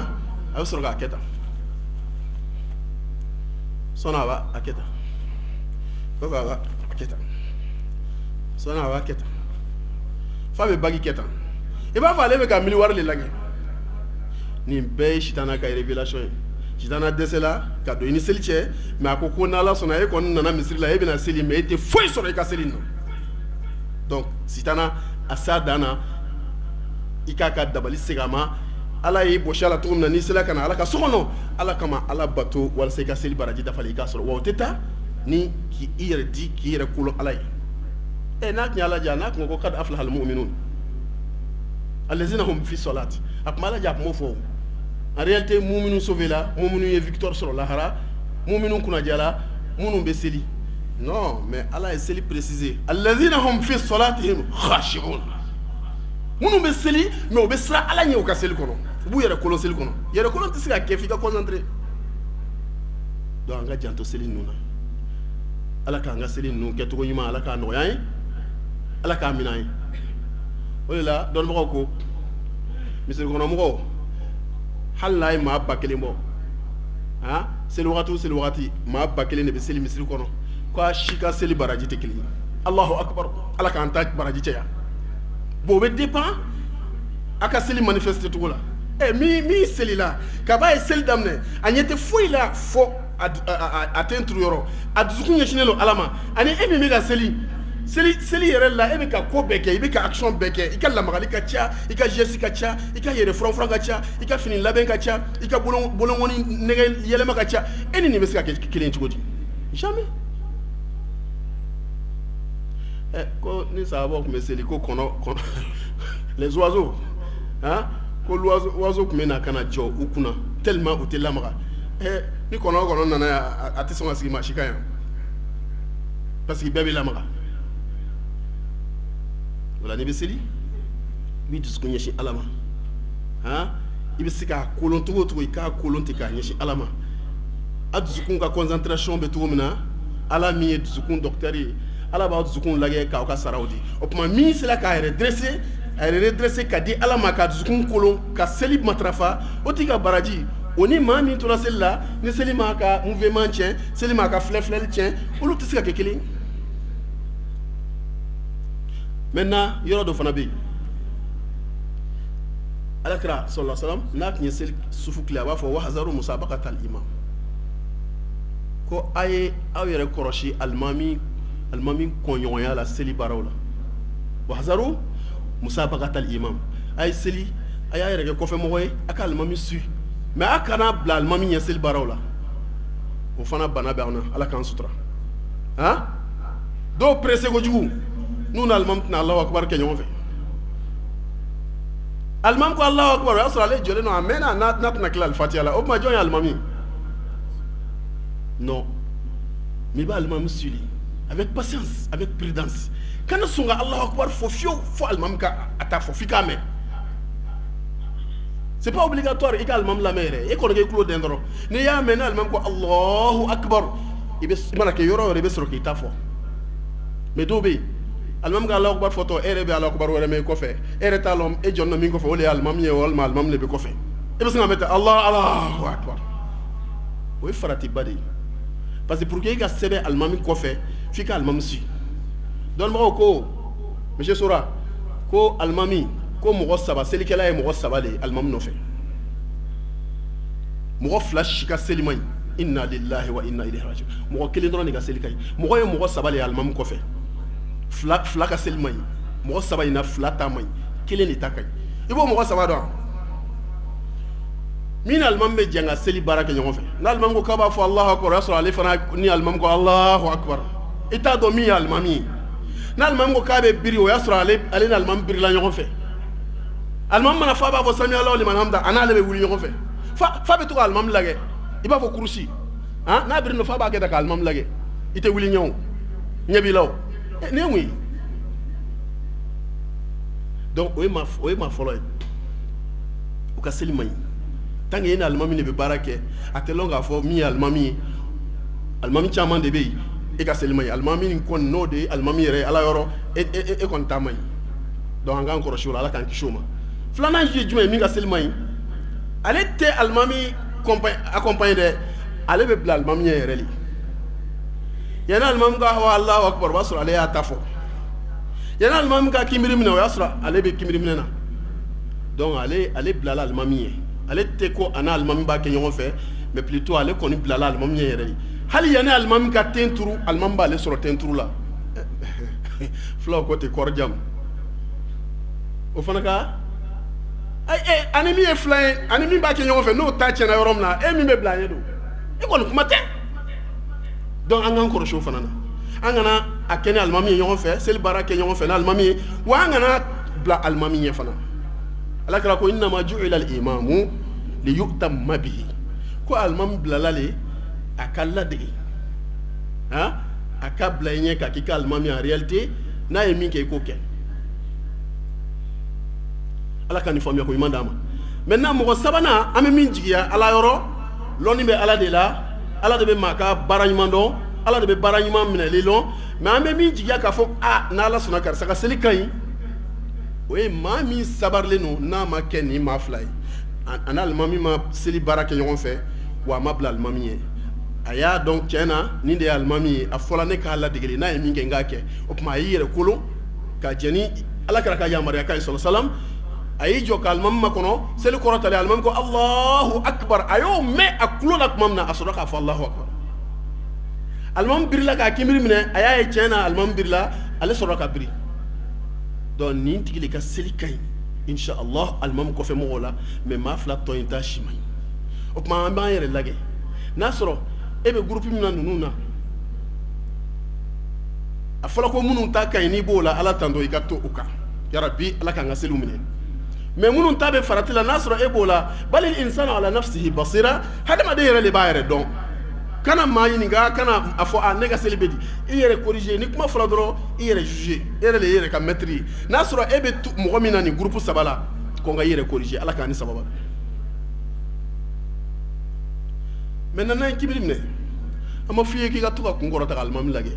a bɛ sɔrɔ k'a kɛ tan sɔnni a b'a kɛ tan fo k'a kɛ tan sɔnni a b'a kɛ tan f'a bɛ bagi kɛ tan i b'a fɔ ale bɛ ka miliwari de lajɛ nin bɛɛ ye sitana ka révélation ye sitana dɛsɛla ka don i ni seli cɛ mais a ko n'ala sɔnna e kɔni nana misiri la e bɛna seli mais e tɛ foyi sɔrɔ i ka seli in na donc sitana a s'a dan na i k'a ka dabali segin a ma ala y'i bɔsi a la cogo min na n'i sela ka na ala ka so kɔnɔ ala kama ala bato walasa i ka seli baraji dafalen i k'a sɔrɔ wa o tɛ taa ni k'i yɛrɛ di k'i yɛrɛ kolon ala ye n'a tun y'a lajɛ n'a tun ko kad aflaha al-mu'minun allazina hum fi salat a tun b'a lajɛ a tun b'o fɔ en réalité mu'minu sauvé la mu'minu ye victoire sɔrɔ lahara mu'minu kunnadiyala minnu bɛ seli non mais ala ye seli préciser allazina hum fi salatihim khashi'un minnu bɛ seli mais u bɛ siran ala ɲɛ u ka seli kɔnɔ u b'u yɛrɛ kolon seli kɔnɔ yɛrɛ kolon tɛ se ka kɛ f'i ka concentré donc an ka janto seli ninnu na ala k'an ka seli ninnu kɛcogo ɲuman ala k'a nɔgɔya an ye ala k'a minɛ an ye o de la dɔnnibagaw ko misikɔnɔmɔgɔw hali n'a ye maa 1000 bɔ seli wagati o seli wagati maa 1000 de bɛ seli misiri kɔnɔ k'a si ka seli baraji tɛ kelen ye alahu akbar ala k'an ta baraji caya bon o bɛ dépend a ka seli manifeste cogo la mi seli la kaba ye seli daminɛ a ɲɛ tɛ foyi la fo a tɛ n turu yɔrɔ a dusukun ɲɛsinnen don ala ma ani e min bɛ ka seli yɛrɛ la e bɛ ka ko bɛɛ kɛ i bɛ ka action bɛɛ kɛ i ka lamagali ka ca i ka geste ka ca i ka yɛrɛ furanfuran ka ca i ka fini labɛn ka ca i ka bolokɔni nɛgɛ yɛlɛma ka ca e ni nin bɛ se ka kɛ kelen cogo di jamais ko ni sahabaw tun bɛ seli ko kɔnɔ les oiseaux ko oiseau tun bɛ na ka na jɔ u kunna tellement u tɛ lamaga ni kɔnɔ nana yan a tɛ sɔn ka sigi maa si kan yan parce que bɛɛ bɛ lamaga wala n'i bɛ seli i b'i dusukun ɲɛsin ala ma i bɛ se k'a kolon cogo o cogo i k'a kolon ten k'a ɲɛsin ala ma a dusukun ka concentration bɛ cogo min na ala min ye dusukun docteur ye ala b'a dusukun lajɛ k'aw ka saraw di o tuma min sera k'a yɛrɛ redresser ka di ala ma ka dusukun kolon ka seli matarafa o t'i ka baraji o ni maa min tora seli la ni seli m'a ka mouvement tiɲɛ seli m'a ka filɛfilɛli tiɲɛ olu tɛ se ka kɛ kelen ye. Maintenant yɔrɔ dɔ fana bɛ yen alakira sallallahu alaihi wasallam n'a tun ye seli sufu tile a b'a fɔ wahazaru musabaqatal imam ko a ye aw yɛrɛ kɔlɔsi alimami kɔnɲɔgɔnya la seli baaraw la wahazaru musabaqatal imam a ye seli a y'a yɛrɛ kɛ kɔfɛmɔgɔ ye a ka alimami su mais a kana bila alimami ɲɛ seli baaraw la o fana bana bɛ an na ala k'an sutura dɔw pressé kojugu n'u na alimami tɛna Allahu akbar kɛ ɲɔgɔn fɛ alimami ko Allahu akbar o y'a sɔrɔ ale jɔlen don a mɛnna n'a tɛna tila alifatiya la o tuma jɔn ye alimami non mais i b'a alimami suivre avec patience avec prudence kana sɔn ka Allahu akbar fɔ fiyewu fo alimami ka a ta fɔ f'i k'a mɛn c'est pas obligatoire i ka alimami lamɛn yɛrɛ e kɔni k'i tulo dɛn dɔrɔn n'i y'a mɛn ni alimami ko Allahu akbar i mana kɛ yɔrɔ o yɔrɔ i bɛ sɔrɔ k'i ta fɔ mais dɔw bɛ yen alimami ka Allahu akbar fɔtɔ e yɛrɛ bɛ Allahu akbar wɛrɛ mɛn i kɔfɛ e yɛrɛ t'a lɔn e jɔnna min kɔfɛ o de ye alimami ye walima alimami de bɛ kɔfɛ e bɛ se ka mɛn ten Allahu akbar o ye faratiba de ye parce que pour que i ka sɛbɛn alimami kɔfɛ f'i ka alimami si dɔnnibagaw ko monsieur Sora ko alimami ko mɔgɔ saba selikɛla ye mɔgɔ saba de ye alimami nɔfɛ mɔgɔ fila si ka seli man ɲi inna lillahi wa inna ilayhi rajiun mɔgɔ kelen dɔrɔn de ka seli ka ɲi mɔgɔ ye mɔgɔ saba de ye alimami kɔfɛ fila ka seli man ɲi mɔgɔ saba in na fila ta man ɲi kelen de ta ka ɲi i b'o mɔgɔ saba dɔn min ni alimami bɛ jɛn ka seli baara kɛ ɲɔgɔn fɛ n'alimami ko k'a b'a fɔ Allahu akbar o y'a sɔrɔ ale fana ni alimami ko Allahu akbar i t'a dɔn min ye alimami ye n'alimami ko k'a bɛ biri o y'a sɔrɔ ale ni alimami birila ɲɔgɔn fɛ alimami mana fɔ a b'a fɔ sami Allahu liman hamida a n'ale bɛ wuli ɲɔgɔn fɛ fa bɛ to ka alimami lajɛ i b'a fɔ kurusi n'a biri fa b'a kɛ ka alimami lajɛ i tɛ wuli ɲɛ o ɲɛ b'i la o nin ye mun ye donc o ye maa fɔlɔ ye o ka seli man ɲi tant que e ni alimami de bɛ baara kɛ a tɛ lɔn k'a fɔ min ye alimami ye alimami caman de bɛ yen e ka seli man ɲi alimami nin kɔni n'o de ye alimami yɛrɛ ye ala yɔrɔ e kɔni ta man ɲi donc an k'an kɔlɔsi o la ala k'an kisi o ma filanan ye jumɛn ye min ka seli man ɲi ale tɛ alimami accompagné dɛ ale bɛ bila alimami ɲɛ yɛrɛ de yanni alimami ka fɔ Allahu akbar o b'a sɔrɔ ale y'a ta fɔ yanni alimami ka kinbiri minɛ o y'a sɔrɔ ale bɛ kinbiri minɛ na donc ale bilala alimami ɲɛ ale tɛ ko a n'a alimami b'a kɛ ɲɔgɔn fɛ mais plutôt ale kɔni bilala alimami ɲɛ yɛrɛ de hali yanni alimami ka ten turu alimami b'ale sɔrɔ ten turu la fulaw ko ten kɔrɔ jam o fana ka ani min ye fila ye ani min b'a kɛ ɲɔgɔn fɛ n'o ta tiɲɛna yɔrɔ min na e min bɛ bila ɲɛ don e kɔni kuma tɛ donc an k'an kɔlɔsi o fana na an kana a kɛ ni alimami ye ɲɔgɔn fɛ seli baara kɛ ɲɔgɔn fɛ ni alimami ye wa an kana bila alimami ɲɛ fana ala kɛra ko innama ju'ila al-imamu liyu'tamma bihi ko alimami bilala le a ka ladege a ka bila i ɲɛ ka k'i ka alimami en réalité n'a ye min kɛ i k'o kɛ ala ka nin faamuya ko ɲuman d'an ma maintenant mɔgɔ sabanan an bɛ min jigiya ala yɔrɔ lɔnni bɛ ala de la ala de bɛ maa ka baara ɲuman dɔn ala de bɛ baara ɲuman minɛli dɔn mais an bɛ min jigiya k'a fɔ n'ala sɔnna karisa ka seli ka ɲi o ye maa min sabarilen don n'a ma kɛ nin maa fila ye a n'alimami ma seli baara kɛ ɲɔgɔn fɛ wa a ma bila alimami ye a y'a dɔn tiɲɛ na nin de ye alimami ye a fɔra ne k'a ladegeli n'a ye min kɛ n k'a kɛ o tuma a y'i yɛrɛ kolon ka jɛn ni ala kɛra ka yamaruya k'a ye sɔlɔ salam ayi jo kalmam makono sel korotale almam ko Allahu akbar ayo me akulo nak mamna asoro ka fa Allahu akbar almam birla ka kimiri mine aya e chena almam birla ale soro ka biri don ni tigile ka seli kay insha Allah almam ko fe mo wala me ma fla to inta shimay o ma ba yere lage nasoro ebe groupe mina nununa afala ko munun ta kay ni bola ala tando ikato uka ya rabbi ala ka ngaselu mine mais munun tabe faratila nasro ebola balil insanu ala nafsihi basira hada ma de yere le bayere donc kana mayini ga kana afo a nega selibedi yere corriger ni kuma fala doro yere juger yere le yere ka maîtrise nasro ebe mo mina ni groupe sabala ko nga yere corriger ala ka ni sababa maintenant kibirimne ama fiye ki ga tuka kungoro ta almam lage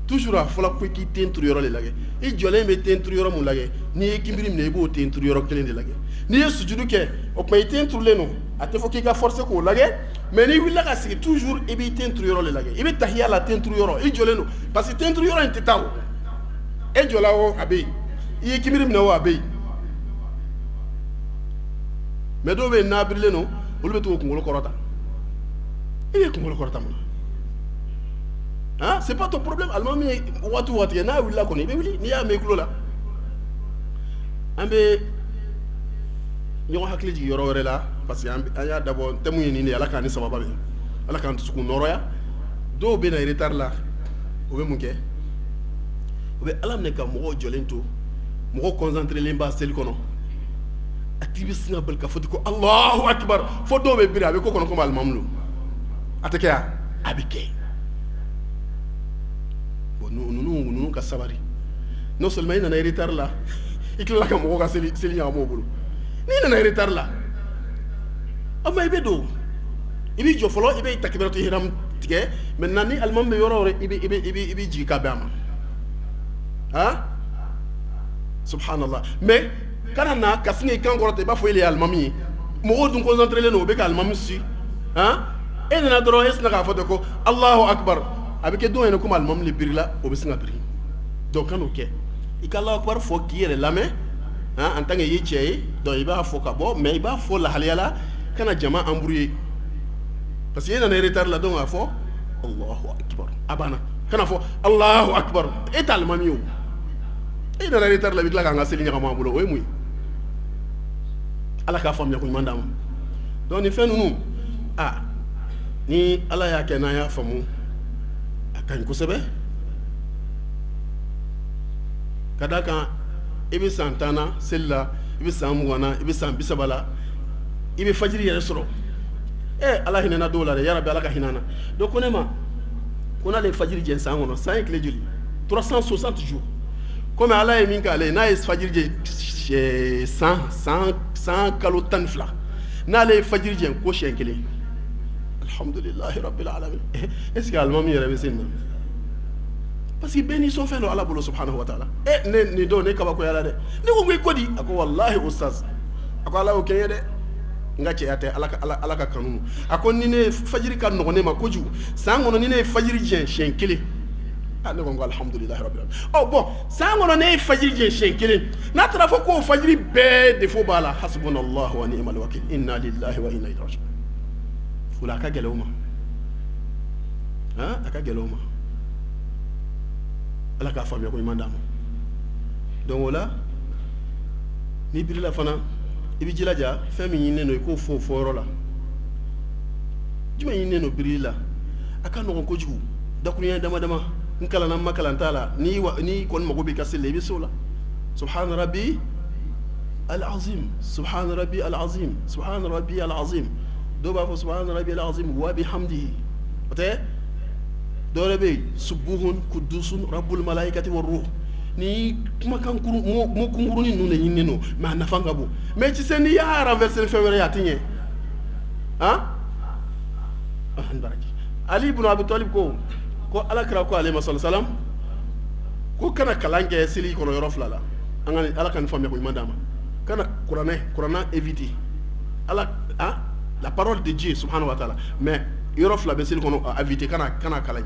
toujours fola ko ki tentru yoro le lage e jole me tentru yoro mu lage ni kimbirim ne bo tentru yoro kelen de lage ni sujudu ke o pay tentru le no ate fo ki ga forcer ko lage mais ni willa ka sigi toujours e bi tentru yoro le lage e bi tahiyya la tentru yoro e jole no parce que tentru yoro en tetaw e jola o abe e kimbirim ne o abe mais do be na brile no o be to ko ngolo korota e ko ngolo korota mo. Hein? C'est pas ton problème. Allemand, watu na willa koni be wili ni ya me kulo la. Ambe nyo hakli ji yoro wore la parce que aya dabo temu ni ala kan ni sababa be. Ala kan tuku noroya do be na retard la. O be munke. O be alam ne ka mo jolento mo concentrer lemba sel kono. Activiste nga bel ka foti ko Allahu akbar fo do be bira be ko kono ko mal mamlu. Atake ya abike. Nous ka sabari non seulement il na retard là et que là comme on ka seli ya mo bulu ni na retard là amma ibe do ibi jo folo ibe takbiratu ihram tige maintenant ni almam be yoro ibe ji ka bama ha subhanallah mais kana na kasni kan gorote ba fo ile almami mo dun concentrer le no be ka almam si ha et na doro esna ka foto ko Allahu akbar avec do ene ko mal mom le birla o bisinga biri donc kan ok ikalla akbar fo ki yere lame hein en tant que yechey donc iba fo ka bo mais iba fo la haliyala kana jama embrouillé parce que yena ne retard la donc fo Allahu akbar abana kana fo Allahu akbar etal mamio e na retard la bitla nga seli nyama bulo oy muy ala ka fam yakun mandam donc ni fait nous ni ala ya kenaya famu kan kusebe kadaka ibi santana sella ibi samwana ibi sambisabala ibi fajiri yere soro ala hinana dola ya rabbi ala ka hinana donc onema kona le fajiri jen sangono 5 le juli 360 jours comme ala e min ka ale na is fajiri je 100 kalo tanfla na le fajiri jen ko shenkele alhamdulillahi rabbil alamin est-ce que almami yere senna parce que ben ils sont fait Allah bolo subhanahu wa ta'ala ne do ne kaba ko yala de ni ko ngi kodi ako wallahi ustaz ako ala o keye de ngache ate ala ka kanunu ako ni ne fajiri kan no ne ma koju sangono ni ne fajiri jen shenkele ne ko alhamdulillahi rabbil alamin oh bon sangono ne fajiri jen shenkele na tra fo ko fajiri be de fo bala hasbunallahu wa ni'mal wakeel inna lillahi wa inna ilayhi raji'un fula ka geloma aka geloma ala ka famiya ko imandamo donc wala ni birila fana ibi jilaja femi yinne no ko fo foro la juma yinne no birila aka no ko jugu dakuniya dama nkala na makalanta la ni kon mago be kasile bi sola subhan rabbi al-azim subhan rabbi al-azim subhan rabbi al-azim دوبا سبحان ربي العظيم وبحمده اوتي دوربي سبوح قدوس رب الملائكه والروح ni kuma kan kuru mo kunguru ni nune yinne no ma na fanga bo mais ci sen ya renverser février ya tinye baraki ali ibn abi talib ko ala kra ko alayhi sallam ko kana kalange sili ko yoro flala angani ala kan famé ko mandama kana qur'ana éviter ala la parole de Dieu subhanahu wa ta'ala mais yoro fla besil kono éviter kana kalay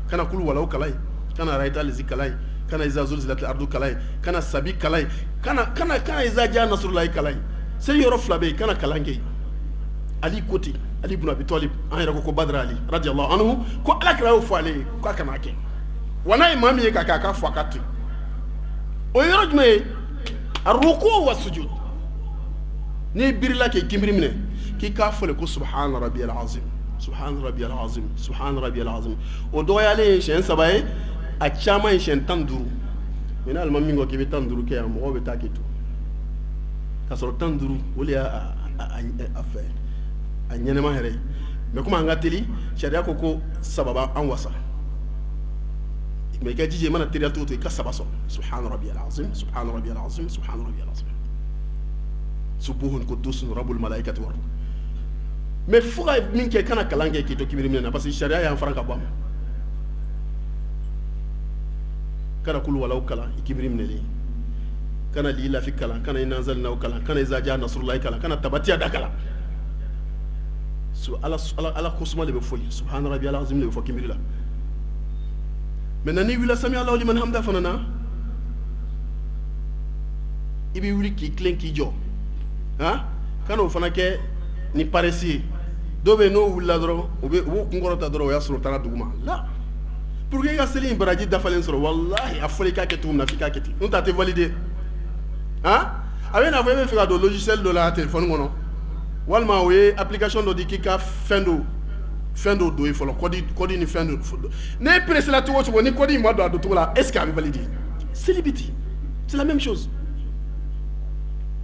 kana kulu wala kalay kana raita les kalay kana izazul zilat al ardu kalay kana sabi kalay kana izaja nasrullahi kalan seli yoro flabe kana kalange ali koti ali ibn abi talib an yɛrɛ ko badr ali radiyallahu anhu ko alakira y'o fɔ ale ye k'a kana kɛ wa n'a ye maa min ye k'a kɛ a ka fɔ a ka to o yɔrɔ jumɛn ye arruku wa sujud n'i birila k'i kinbiri minɛ k'i k'a fɔle ko subhana rabbiyal azim subhana rabbiyal azim subhana rabbiyal azim o dɔgɔyalen ye siɲɛ 3 ye a caman ye siɲɛ 15 mais ni alimami ko k'i bɛ 15 kɛ yan mɔgɔw bɛ taa k'i to k'a sɔrɔ 15 o de y'a fɛ a ɲɛnɛma yɛrɛ mais comme an ka teli sariya ko sababa an wasa mais i ka jija i mana teriya cogo o cogo i ka saba sɔrɔ subhana rabbiyal azim subhana rabbiyal azim subhana rabbiyal azim subuhun qudusun rabbul malaikati war mais fo ka min kɛ kana kalan kɛ k'i to kibiri minɛ na parce que sariya y'an fara ka bɔ a ma kana kulu walaw kalan i kibiri minɛlen kana lilafi kalan kana i nanzalinaw kalan kana izaja nasrullahi kalan kana tabatiya da kalan ala kosuma de bɛ fɔ yen subhana rabbiyal azim de bɛ fɔ kibiri la maintenant ni wila sami allahu liman hamda fana na i bɛ wuli k'i tilen k'i jɔ kana o fana kɛ ni paresi ye dɔw bɛ yen n'o wulila dɔrɔn u b'u kunkɔrɔta dɔrɔn o y'a sɔrɔ u taara dugu ma la pour que i ka seli in baraji dafalen sɔrɔ wallahi a fɔra i k'a kɛ cogo min na f'i k'a kɛ ten n'o tɛ a tɛ valider a bɛ n'a fɔ e bɛ fɛ ka don logiciel dɔ la téléphone kɔnɔ walima o ye application dɔ di k'i ka fɛn dɔ don ye fɔlɔ kɔdi ni fɛn dɔ ne pressé la cogo o cogo ni kɔdi in ma don a don cogo la est ce que a bɛ valider seli bi ten c'est la même chose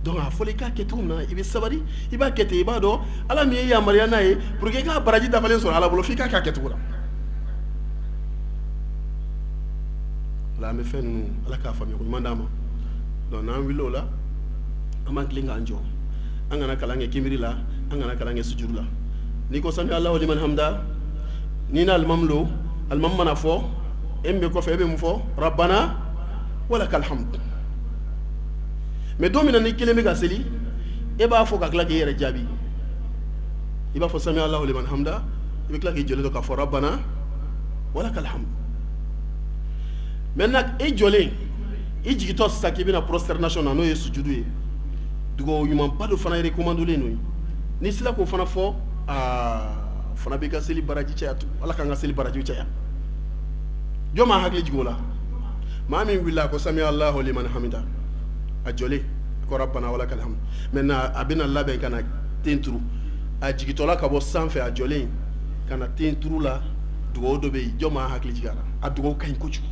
donc a fɔra i k'a kɛ cogo min na i bɛ sabali i b'a kɛ ten i b'a dɔn ala min ye yamaruya n'a ye pour que i ka baraji dafalen sɔrɔ ala bolo f'i k'a kɛ cogo la ala an bɛ fɛn ninnu ala k'a faamuya ko ɲuman d'an ma donc n'an wulila o la an b'an tilen k'an jɔ an kana kalan kɛ kinbiri la an kana kalan kɛ sujudu la n'i ko sami allahu liman hamda n'i na alimamu lo alimamu mana fɔ e min bɛ kɔfɛ e bɛ mun fɔ rabbana walakal hamd mais don min na n'i kelen bɛ ka seli e b'a fɔ ka tila k'i yɛrɛ jaabi i b'a fɔ sami allahu liman hamda i bɛ tila k'i jɔlen to k'a fɔ rabbana walakal hamd maintenant i jɔlen i jigitɔ sisan k'i bɛna prosternation na n'o ye sujudu ye dugawu ɲumanba dɔ fana recommandé n'o ye n'i sera k'o fana fɔ fana b'i ka seli baraji caya tu ala k'an ka seli barajiw caya jɔn m'a hakili jigin o la maa min wulila ko sami allahu liman hamida a jɔlen ko rabbana walakal hamd maintenant a bɛna labɛn ka na ten turu a jigitɔla ka bɔ sanfɛ a jɔlen ka na ten turu la dugawu dɔ bɛ yen jɔn m'a hakili jigin a la a dugawu ka ɲi kojugu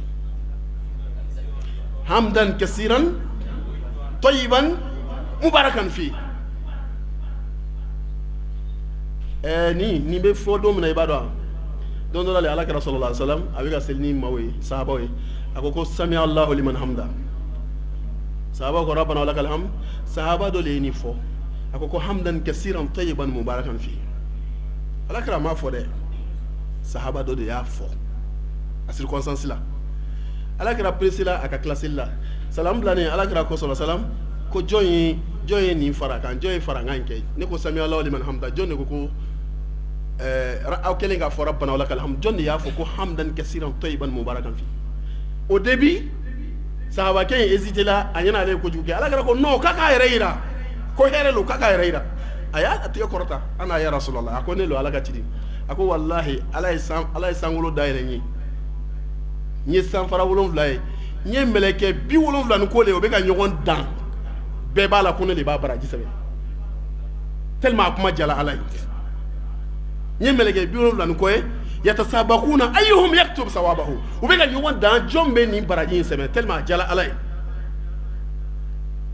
hamdan kasiran tayyiban mubarakan fi ni bɛ fɔ don min na i b'a dɔn don dɔ la ala kɛra sallallahu alaihi wasallam a bɛ ka seli ni maaw ye sahabaw ye a ko sami allahu liman hamda sahabaw ko rabbana walakal hamd sahaba dɔ de ye nin fɔ a ko hamdan kasiran tayyiban mubarakan fi ala kɛra m'a fɔ dɛ sahaba dɔ de y'a fɔ a circonstance la ala kɛra pressé la a ka tila seli la salamu bilanen ala kɛra ko sallallahu alaihi wasallam ko jɔn ye nin fara kan jɔn ye farankan in kɛ ne ko sami allahu liman hamda jɔn de ko aw kɛlen k'a fɔ rabbana walakal hamd jɔn de y'a fɔ ko hamdan kasiran tayyiban mubarakan fi au début sahabakɛ in hésité la a ɲɛna ale ye kojugu kɛ ala kɛra ko non k'a k'a yɛrɛ yira ko hɛrɛ lo k'a k'a yɛrɛ yira a y'a tigɛ kɔrɔta ana ya rasulallah a ko ne lo ala ka ciden a ko wallahi ala ye sankolo dayɛlɛ n ye sanfara 7 ye n ye mɛlɛkɛ 70 ni ko le o bɛ ka ɲɔgɔn dan bɛɛ b'a la ko ne de b'a baraji sɛbɛn tellement a kuma jala ala ye n ye mɛlɛkɛ 70 ni ko ye yatasabakuna ayyuhum yaktub sawabahu u bɛ ka ɲɔgɔn dan jɔn bɛ nin baraji in sɛbɛn tellement a jala ala ye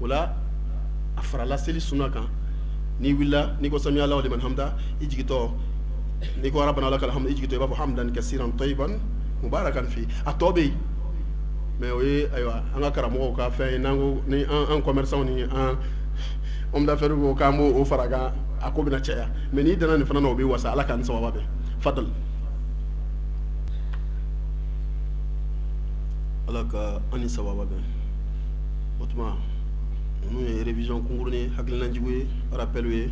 o la a farala seli sunna kan n'i wulila n'i ko sami allahu liman hamda i jigitɔ n'i ko rabbana walakal hamd i jigitɔ i b'a fɔ hamdan kasiran tayyiban mubarakan fi a tɔ bɛ yen mais o ye ayiwa an ka karamɔgɔw ka fɛn ye n'an ko ni an commerçant ni an homme d'affaires ko k'an b'o fara kan a ko bɛna caya mais n'i danna nin fana na o bɛ wasa ala k'an sababa bɛn fadal ala ka an ni sababa bɛn o tuma ninnu ye révision kunkurunin hakilinajugu ye rappel ye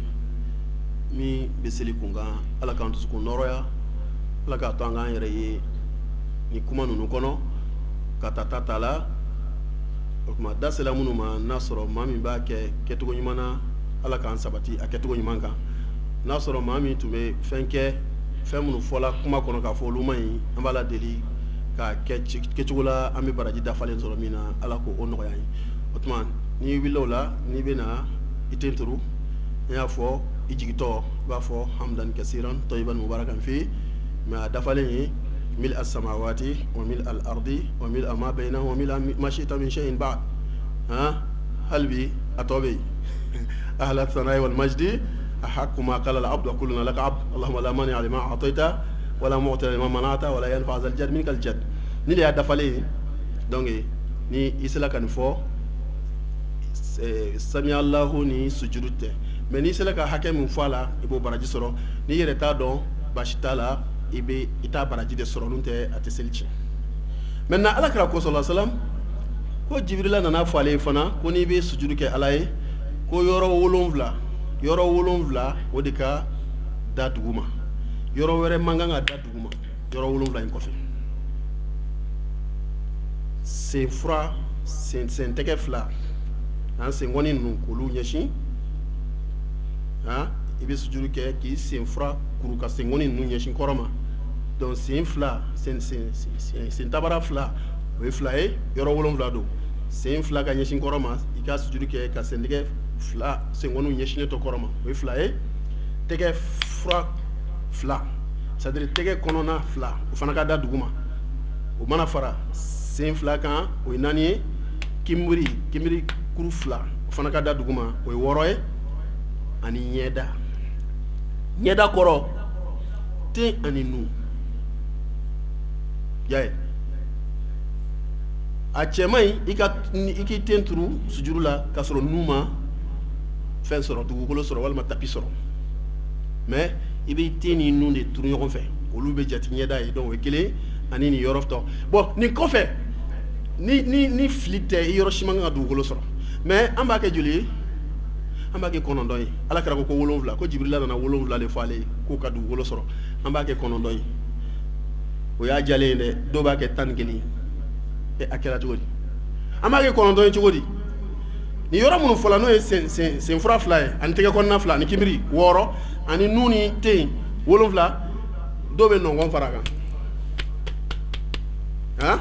min bɛ seli kunkan ala k'an dusukun nɔrɔya ala k'a to an k'an yɛrɛ ye ni kuma ninnu kɔnɔ ka ta la o kuma da sela minnu ma n'a sɔrɔ maa min b'a kɛ kɛcogo ɲuman na ala k'an sabati a kɛcogo ɲuman kan n'a sɔrɔ maa min tun bɛ fɛn kɛ fɛn minnu fɔla kuma kɔnɔ k'a fɔ olu ma ɲi an b'a la deli k'a kɛcogo la an bɛ baraji dafalen sɔrɔ min na ala k'o nɔgɔya an ye o tuma n'i wulila o la n'i bɛ na i ten turu n y'a fɔ i jigitɔ i b'a fɔ hamdan kasiran tayyiban mubarakan fi mais a dafalen ye mil as-samawati wa mil al-ardi wa mil ma bainahuma wa mil ma shi'ta min shay'in ba'd halbi atobe ahla thanai wal majdi ahqqu ma qala al-abd wa kulluna laka abd allahumma la mani lima a'tayta wa la mu'ti lima mana'ta wa la yanfa zal jadd minkal jadd ni le a dafalen donc ni isla kan fɔ sami allahu ni sujudu tɛ mais n'i sera ka hakɛ min fɔ a la i b'o baraji sɔrɔ n'i yɛrɛ t'a dɔn basi t'a la i t'a baraji de sɔrɔ n'o tɛ a tɛ seli tiɲɛ maintenant alakira ko sallallahu alaihi wasallam ko jibirila nana fɔ ale fana ko n'i bɛ sujudu kɛ ala ye ko yɔrɔ 7 o de ka da dugu ma yɔrɔ wɛrɛ man kan ka da dugu ma yɔrɔ 7 in kɔfɛ sen tɛgɛ fila an senkɔni ninnu k'olu ɲɛsin i bɛ sujudu kɛ k'i sen fura kuru ka senkɔni ninnu ɲɛsin kɔrɔ ma donc sen fila sen tabara fila o ye fila ye yɔrɔ 7 don sen fila ka ɲɛsin kɔrɔ ma i ka sujudu kɛ ka sen tɛgɛ fila senkɔniw ɲɛsinnen to kɔrɔ ma o ye fila ye tɛgɛ fura fila c'est à dire tɛgɛ kɔnɔna fila o fana ka da dugu ma o mana fara sen fila kan o ye 4 ye kinbiri kuru fila o fana ka da dugu ma o ye 6 ye ani ɲɛda kɔrɔ ten ani nu y'a ye a cɛ man ɲi i k'i ten turu sujuru la k'a sɔrɔ nu ma fɛn sɔrɔ dugukolo sɔrɔ walima tapi sɔrɔ mais i bɛ ten ni nu de turu ɲɔgɔn fɛ olu bɛ jate ɲɛda ye donc o ye kelen ani nin yɔrɔ tɔ bon nin kɔfɛ ni fili tɛ i yɔrɔ si man kan ka dugukolo sɔrɔ mais an b'a kɛ joli ye an b'a kɛ 9 ye ala kira ko 7 ko jibirila nana 7 de fɔ ale k'o ka dugukolo sɔrɔ an b'a kɛ 9 ye o y'a jalen ye dɛ dɔw b'a kɛ 11 a kɛra cogo di an b'a kɛ 9 ye cogo di ni yɔrɔ minnu fɔla n'o ye sen fura fila ye ani tɛgɛ kɔnɔna fila ani kinbiri 6 ani nu ni ten 7 dɔw bɛ nɔngɔn fara kan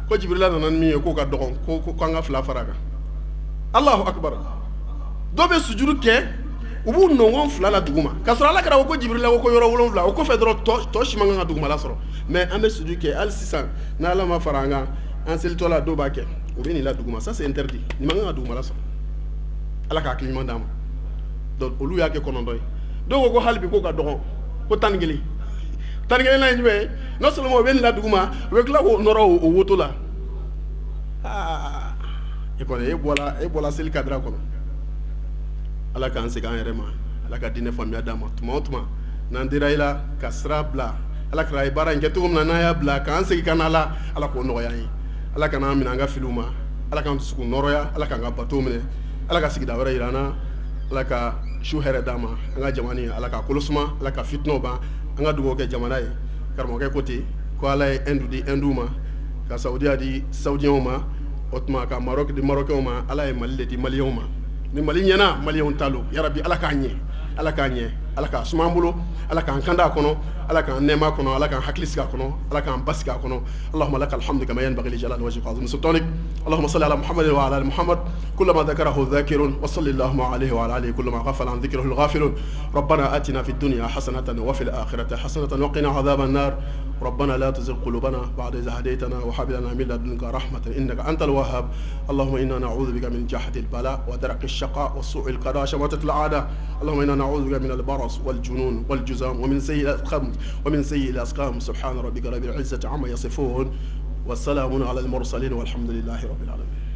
ko jibirila nana ni min ye k'o ka dɔgɔn ko an ka fila fara kan Allahu akbar dɔw bɛ sujudu kɛ u b'u nɔngɔn fila la dugu ma k'a sɔrɔ ala kɛra ko jibirila ko yɔrɔ 7 o kɔfɛ dɔrɔn tɔ si man kan ka dugumala sɔrɔ mais an bɛ sujudu kɛ hali sisan ni ala ma fara an kan an selitɔ la dɔw b'a kɛ u bɛ nin la duguma ça c'est interdit nin man kan ka dugumala sɔrɔ ala k'a hakili ɲuman d'an ma donc olu y'a kɛ 9 ye dɔw ko hali bi ko ka dɔgɔn ko 11 la ye jumɛn ye non seulement u bɛ nin la duguma u bɛ tila k'o nɔrɔ o woto la e kɔni e bɔla seli kadira kɔnɔ ala k'an segin an yɛrɛ ma ala ka diinɛ faamuya d'an ma tuma o tuma n'an dira i la ka sira bila ala kɛra a ye baara in kɛ cogo min na n'an y'a bila k'an segin ka na ala k'o nɔgɔya an ye ala ka n'an minɛ an ka filiw ma ala k'an dusukun nɔrɔya ala k'an ka bato minɛ ala ka sigida wɛrɛ yira an na ala ka su hɛrɛ d'an ma an ka jamana ala ka kolo suma ala ka fitinaw ban an ka dugawu kɛ jamana ye karamɔgɔkɛ ko ten ko ala ye Inde di Indew ma ka Saudiya di Saudiyɛnw ma o tuma ka Maroc di Marokɛnw ma ala ye Mali de di Maliyɛnw ma ni Mali ɲɛna Maliyɛnw ta lo yarabi ala k'a ɲɛ ala k'a suma an bolo ala k'an kanda a kɔnɔ ala k'an nɛɛma kɔnɔ ala k'an hakili sigi a kɔnɔ ala k'an basigi a kɔnɔ Allahumma lakal hamdu kama yanbaghi li jalali wajhika wa azimi sultanik Allahumma salli ala Muhammad wa ala ali Muhammad kullama dhakarahu dhakirun wa sallallahu alayhi wa ala alihi kullama ghafala an dhikrihi al-ghafilun ربنا آتنا في الدنيا حسنة وفي الآخرة حسنة وقنا عذاب النار ربنا لا تزغ قلوبنا بعد إذ هديتنا وهب لنا من لدنك رحمة إنك أنت الوهاب اللهم إنا نعوذ بك من جهد البلاء ودرك الشقاء وسوء القضاء وشماتة الأعداء اللهم إنا نعوذ بك من البرص والجنون والجزام ومن سيء الأسقام سبحان ربك رب العزة عما يصفون والسلام على المرسلين والحمد لله رب العالمين